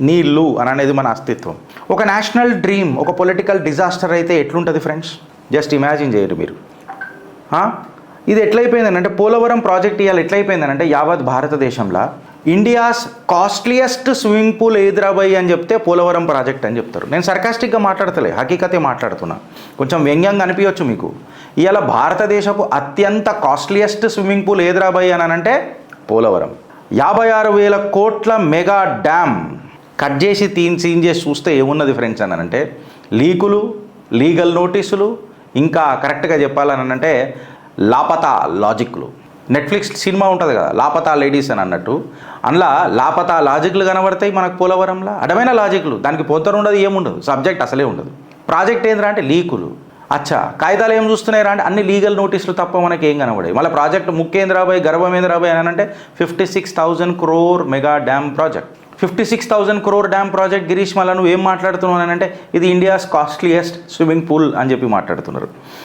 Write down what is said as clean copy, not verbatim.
నీళ్ళు అని అనేది మన అస్తిత్వం. ఒక నేషనల్ డ్రీమ్, ఒక పొలిటికల్ డిజాస్టర్ అయితే ఎట్లుంటుంది ఫ్రెండ్స్? జస్ట్ ఇమాజిన్ చేయరు మీరు. ఇది ఎట్లయిపోయిందని అంటే పోలవరం ప్రాజెక్ట్ ఇవాళ ఎట్లయిపోయిందని అంటే యావత్ భారతదేశంలో India's costliest swimming pool Hyderabad అని చెప్తే పోలవరం ప్రాజెక్ట్ అని చెప్తారు. నేను సర్కాస్టిక్గా మాట్లాడతలే, హకీకతే మాట్లాడుతున్నా. కొంచెం వ్యంగ్యంగా అనిపించవచ్చు మీకు. ఇవాళ భారతదేశపు అత్యంత కాస్ట్లీయెస్ట్ స్విమ్మింగ్ పూల్ హైదరాబాద్ అని అంటే పోలవరం. 56,000 కోట్ల మెగా డ్యామ్ కట్ చేసి సీన్ చేసి చూస్తే ఏమున్నది ఫ్రెండ్స్ అని అంటే లీకులు, లీగల్ నోటీసులు, ఇంకా కరెక్ట్గా చెప్పాలని అంటే లాపతా లాజిక్లు. నెట్ఫ్లిక్స్ సినిమా ఉంటుంది కదా లాపతా లేడీస్ అని అన్నట్టు, అందులో లాపతా లాజిక్లు కనబడతాయి మనకు పోలవరంలో. అడమైన లాజిక్లు, దానికి పొంతన ఉండదు, ఏముండదు, సబ్జెక్ట్ అసలే ఉండదు. ప్రాజెక్ట్ ఏంద్రా అంటే లీకులు. అచ్చా కాగితాలు ఏం చూస్తున్నాయి అంటే అన్ని లీగల్ నోటీసులు తప్ప మనకి ఏం కనబడాయి. మళ్ళీ ప్రాజెక్ట్ ముఖ్యేంద్రాబాయ్ గర్భమేంద్రాబాయ్ అని అంటే 56,000 crore mega dam project. 56,000 crore dam project. Girish మళ్ళీ నువ్వు ఏం మాట్లాడుతున్నావు అని అంటే ఇది ఇండియాస్ కాస్ట్లీయెస్ట్ స్విమ్మింగ్ పూల్ అని చెప్పి మాట్లాడుతున్నారు.